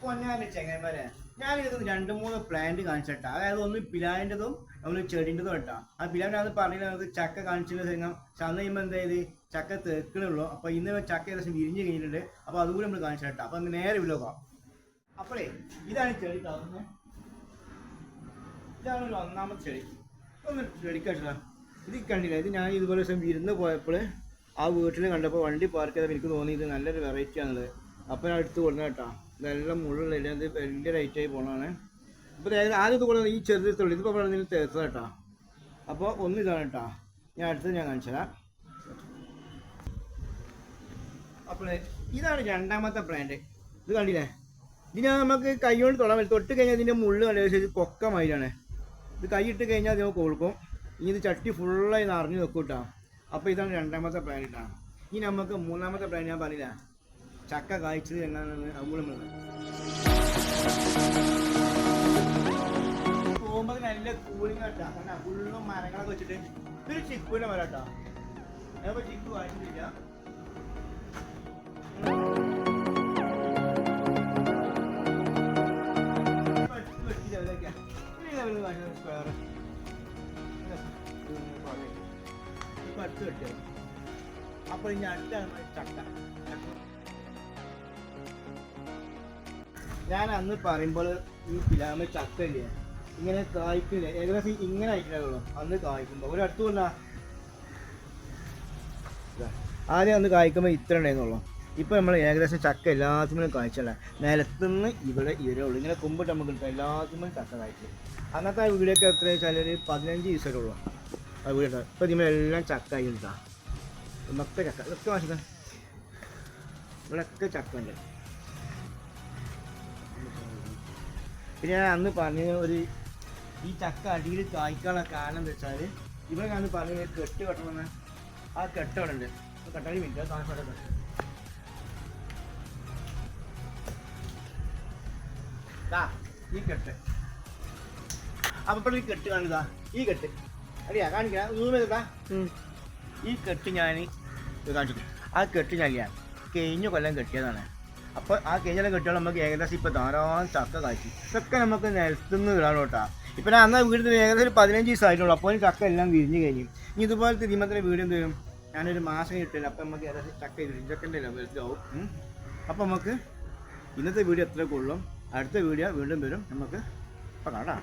പൊന്നാന്റെ ചെങ്ങന്മാരെ ഞാനിത് 2-3 പ്ലാന്റ് കാണിച്ചിട്ടാ. അതായത് ഒന്ന് പിലാവിൻ്റെതും ഒന്ന് ചെടിൻ്റെതും ഇട്ടാ. ആ പിലാവിൻ്റെ പറഞ്ഞത് ചക്ക കാണിച്ചിട്ട് അന്ന് കഴിയുമ്പോൾ എന്താ ചെയ്ത് ചക്ക തേക്കണുള്ളൂ. അപ്പോൾ ഇന്ന് ചക്ക ഏകദേശം വിരിഞ്ഞ് കഴിഞ്ഞിട്ടുണ്ട്. അപ്പോൾ അതുകൂടി നമ്മൾ കാണിച്ചിട്ടാ. അപ്പോൾ അന്ന് നേരെ വിലോക്കാം. അപ്പോഴേ ഇതാണ് ചെടി കാണുന്നത്. ഇതാണ് ഒരു ഒന്നാമത്തെ ചെടി. ഒന്ന് ചെടിക്കാട്ടില്ല. ഇത് കണ്ടില്ല, ഇത് ഞാൻ ഇതുപോലെ ദിവസം വിരുന്ന് പോയപ്പോൾ ആ വീട്ടിൽ കണ്ടപ്പോൾ വണ്ടി പാർക്ക് ചെയ്തപ്പോൾ എനിക്ക് തോന്നി ഇത് നല്ലൊരു വെറൈറ്റി ആണുള്ളത്. അപ്പോൾ ഞാൻ എടുത്ത് കൊടുക്കുന്ന കേട്ടോ. നല്ല മുള്ളുള്ള ഇത് വലിയ റേറ്റായി പോകണതാണ്. അപ്പോൾ ആദ്യം ഇത് കൊടുക്കുന്നത് ഈ ചെറുതുള്ളൂ. ഇതിപ്പോൾ പറഞ്ഞതിൽ തേച്ചത് കേട്ടോ. അപ്പോൾ ഒന്ന് ഇതാണ് കേട്ടോ. ഞാൻ അടുത്തത് ഞാൻ കാണിച്ചു തരാം. അപ്പോൾ ഇതാണ് രണ്ടാമത്തെ പ്ലാന്റ്. ഇത് കണ്ടില്ലേ, ഇതിന് നമുക്ക് കൈ കൊണ്ട് തൊടാൻ പറ്റും. തൊട്ട് കഴിഞ്ഞാൽ ഇതിൻ്റെ മുള്ള് കണ്ടത് കൊക്കമായിട്ടാണ്. ഇത് കൈ ഇട്ട് കഴിഞ്ഞാൽ അത് കൊടുക്കും. ഇനി ഇത് ചട്ടി ഫുള്ളായി നിറഞ്ഞു വെക്കും കേട്ടോ. അപ്പോൾ ഇതാണ് രണ്ടാമത്തെ പ്ലാൻ കേട്ടോ. ഇനി നമുക്ക് മൂന്നാമത്തെ പ്ലാൻ ഞാൻ പറഞ്ഞില്ല, ചക്ക കായ്ച്ചത് എങ്ങനെയാണെന്ന് അതുകൂടെ പോകുമ്പോൾ നല്ല കൂളിങ് കേട്ടോ. കാരണം ഫുള്ളും മരങ്ങളൊക്കെ വെച്ചിട്ട് ഇതൊരു ചിക്കുവിൻ്റെ മരം കേട്ടോ. അപ്പോൾ ചിക്കു കായ്ച്ചിട്ടില്ല. അടുത്ത് കെട്ടിയത്. അപ്പോൾ ഇനി അടുത്താണ് ചക്ക. ഞാൻ അന്ന് പറയുമ്പോൾ ഈ പിലാമ ചക്ക ഇല്ലേ ഇങ്ങനെ കായ്ക്കില്ല, ഏകദേശം ഇങ്ങനെ ആയിട്ടില്ലല്ലോ അന്ന് കായ്ക്കുമ്പോൾ. ഒരു അടുത്ത് കൊണ്ടാ ആദ്യം അന്ന് കായ്ക്കുമ്പോൾ ഇത്ര ഉണ്ടായിരുന്നുള്ളൂ. ഇപ്പം നമ്മൾ ഏകദേശം ചക്ക എല്ലാത്തിനും കായ്ച്ചല്ല. നിലത്തുനിന്ന് ഇവിടെ ഉള്ളൂ. ഇങ്ങനെ കുമ്പിട്ട് നമുക്ക് കിട്ടും എല്ലാത്തിനും ചക്ക കായ്ച്ചു. അന്നത്തെ ആ വീടൊക്കെ എത്ര വെച്ചാൽ ഒരു 15 ദിവസമൊക്കെ ഉള്ളൂ ആ വീട്. ഇപ്പം ഇതിമെല്ലാം ചക്ക ആയി ഉണ്ടാ. മൊത്തം ചക്ക ഇതൊക്കെ വാങ്ങിച്ചത് ഇവിടെയൊക്കെ ചക്ക ഉണ്ട്. പിന്നെ ഞാൻ അന്ന് പറഞ്ഞ ഒരു ഈ ചക്ക അടിയിൽ കായ്ക്കാനുള്ള കാരണം എന്താ വെച്ചാൽ ഇവിടെ ഞാൻ പറഞ്ഞ കെട്ട് കെട്ടണമെന്ന്. ആ കെട്ട് അവിടെ ഉണ്ട്. കെട്ടാൻ മിനിറ്റ് കാണിച്ചോട്ടെ. ഈ കെട്ട് അപ്പോൾ ഈ കെട്ട് കാണുക. ഈ കെട്ട് അറിയാ കാണിക്കാം. ഈ കെട്ട് ഞാൻ കാണിച്ചു. ആ കെട്ട് ഞാൻ കഴിഞ്ഞ കൊല്ലം കെട്ടിയതാണ്. അപ്പോൾ ആ കഴിഞ്ഞ കെട്ടുകൾ നമുക്ക് ഏകദേശം ഇപ്പോൾ ധാരാളം ചക്ക കായ്ച്ചു. ഇതൊക്കെ നമുക്ക് നിലത്തുനിന്ന് ഇടാണ് കേട്ടോ. ഇപ്പം ഞാൻ അന്ന് വീട്ടിൽ ഏകദേശം ഒരു 15 ദിവസം ആയിട്ടുള്ളൂ. അപ്പോൾ ചക്ക എല്ലാം വിരിഞ്ഞ് കഴിഞ്ഞു. ഇനി ഇതുപോലത്തെ ഇതിമത്തിൻ്റെ വീട് എന്ത് ചെയ്യും, ഞാനൊരു മാസം കിട്ടില്ല. അപ്പം നമുക്ക് ഏകദേശം ചക്ക ചക്കൻ്റെ വലുതാവും. അപ്പോൾ നമുക്ക് ഇന്നത്തെ വീഡിയോ എത്ര കൊള്ളും. അടുത്ത വീഡിയോ വീണ്ടും വരും. നമുക്ക് ഇപ്പം കാണാം.